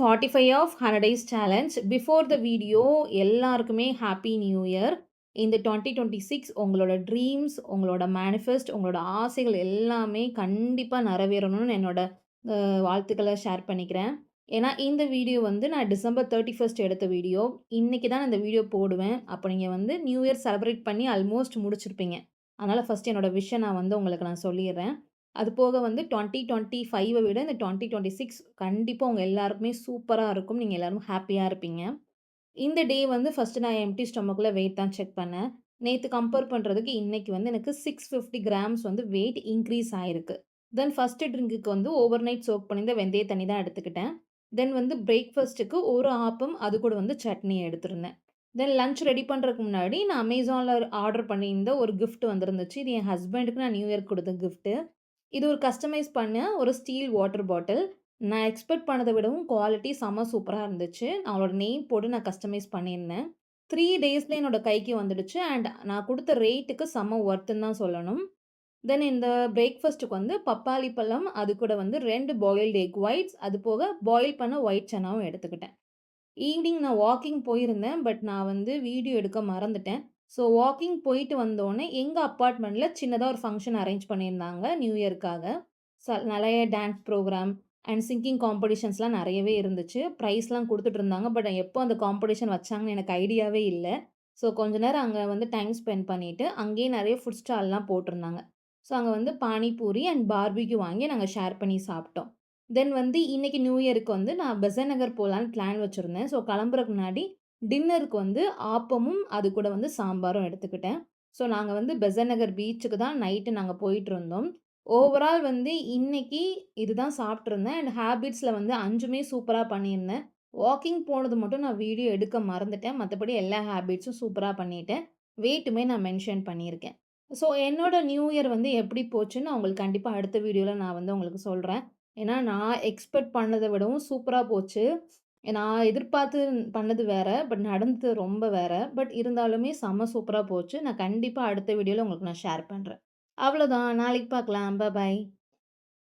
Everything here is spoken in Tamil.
45 of 100 days challenge. Before the video எல்லாருக்குமே ஹேப்பி நியூ இயர். இந்த 2026 உங்களோட ட்ரீம்ஸ், உங்களோட மேனிஃபெஸ்ட், உங்களோட ஆசைகள் எல்லாமே கண்டிப்பா நிறைவேறணும்னு என்னோட வாழ்த்துக்கள ஷேர் பண்ணிக்கிறேன். ஏன்னா, இந்த வீடியோ வந்து நான் டிசம்பர் 31 எடுத்த வீடியோ. இன்னைக்கு தான் நான் இந்த வீடியோ போடுவேன். அப்ப நீங்க வந்து நியூ இயர் செலிப்ரேட் பண்ணி ஆல்மோஸ்ட் முடிச்சிருப்பீங்க. அதனால ஃபர்ஸ்ட் என்னோட விஷ் வந்து உங்களுக்கு நான் சொல்லிர்றேன். அது போக வந்து 2025 விட இந்த 2026 கண்டிப்பா உங்க எல்லாருக்குமே சூப்பரா இருக்கும். நீங்க எல்லாரும் ஹேப்பியா இருப்பீங்க. இந்த டே வந்து ஃபர்ஸ்ட் நான் எம்ப்டி ஸ்டொமக்ல வெயிட் தான் செக் பண்ணேன். நேத்து கம்பேர் பண்றதுக்கு இன்னைக்கு வந்து எனக்கு 650 கிராம்ஸ் வந்து வெயிட் இன்க்ரீஸ் ஆயிருக்கு. தென் ஃபர்ஸ்ட் ட்ரிங்க்குக்கு வந்து ஓவர் நைட் சோக் பண்ணியிருந்த வெந்தய தண்ணி தான் எடுத்துக்கிட்டேன். தென் வந்து பிரேக்ஃபாஸ்ட்டுக்கு ஒரு ஆப்பம், அது கூட வந்து சட்னி எடுத்திருந்தேன். தென் லஞ்ச் ரெடி பண்றதுக்கு முன்னாடி நான் Amazonல ஆர்டர் பண்ணியிருந்த ஒரு கிஃப்ட் வந்திருந்துச்சு. இது என் ஹஸ்பண்டுக்கு நான் நியூ இயர்க்கு குடுத்த கிஃப்ட். இது ஒரு கஸ்டமைஸ் பண்ண ஒரு ஸ்டீல் வாட்டர் பாட்டில். நான் எக்ஸ்பெக்ட் பண்ணத விடவும் குவாலிட்டி செம்ம சூப்பரா இருந்துச்சு. அவங்களோட நேம் போட்டு நான் கஸ்டமைஸ் பண்ணியிருந்தேன். 3 டேஸ்ல என்னோட கைக்கு வந்துடுச்சு. அண்ட் நான் குடுத்த ரேட்டுக்கு செம்ம ஒர்த்துன்னு தான் சொல்லணும். தென் இந்த பிரேக்ஃபாஸ்ட்டுக்கு வந்து பப்பாளி பழம், அது கூட வந்து 2 பாயில்டு எக் ஒயிட்ஸ், அது போக பாயில் பண்ண ஒயிட் சன்னாவும் எடுத்துக்கிட்டேன். ஈவ்னிங் நான் வாக்கிங் போயிருந்தேன். பட் நான் வந்து வீடியோ எடுக்க மறந்துட்டேன். ஸோ வாக்கிங் போயிட்டு வந்தோனே, எங்க அபார்ட்மெண்ட்ல சின்னதா ஒரு ஃபங்ஷன் அரேஞ்ச் பண்ணியிருந்தாங்க நியூ இயர்க்காக. நெறைய டான்ஸ் ப்ரோகிராம் அண்ட் சிங்கிங் காம்படிஷன்ஸ்லாம் நெறையவே இருந்துச்சு. ப்ரைஸ்லாம் குடுத்துட்டு இருந்தாங்க. பட் எப்போ அந்த காம்படிஷன் வச்சாங்கன்னு எனக்கு ஐடியாவே இல்ல. ஸோ கொஞ்ச நேரம் அங்க வந்து டைம் ஸ்பெண்ட் பண்ணிட்டு, அங்கேயே நெறைய ஃபுட் ஸ்டால்லாம் போட்டிருந்தாங்க. ஸோ அங்க வந்து பானிபூரி அண்ட் பார்பிக்யூ வாங்கி நாங்க ஷேர் பண்ணி சாப்பிட்டோம். தென் வந்து இன்னைக்கு நியூ இயருக்கு வந்து நான் பெசன்ட் நகர் போலான்னு பிளான் வச்சிருந்தேன். ஸோ கிளம்புறதுக்கு முன்னாடி டின்னருக்கு வந்து ஆப்பமும், அது கூட வந்து சாம்பாரும் எடுத்துக்கிட்டேன். ஸோ நாங்க வந்து பெசன்ட் நகர் பீச்சுக்கு தான் நைட்டு நாங்க போயிட்டுருந்தோம். ஓவரால் வந்து இன்னைக்கு இதுதான் சாப்பிட்டுருந்தேன். அண்ட் ஹேபிட்ஸ்ல வந்து 5மே சூப்பரா பண்ணியிருந்தேன். வாக்கிங் போனது மட்டும் நான் வீடியோ எடுக்க மறந்துட்டேன். மத்தபடி எல்லா ஹேபிட்ஸும் சூப்பரா பண்ணிட்டேன். வெயிட்டுமே நான் மென்ஷன் பண்ணியிருக்கேன். ஸோ என்னோட நியூ இயர் வந்து எப்படி போச்சுன்னு நான் உங்களுக்கு கண்டிப்பா அடுத்த வீடியோல நான் வந்து உங்களுக்கு சொல்றேன். ஏன்னா, நான் எக்ஸ்பெக்ட் பண்ணத விடவும் சூப்பரா போச்சு. நான் எதிர்பார்த்து பண்ணது வேற. பட் நடந்தது ரொம்ப வேற. பட் இருந்தாலுமே செம்ம சூப்பரா போச்சு. நான் கண்டிப்பா அடுத்த வீடியோல உங்களுக்கு நான் ஷேர் பண்றேன். அவ்வளோதான். நாளைக்கு பார்க்கலாம். பாய்.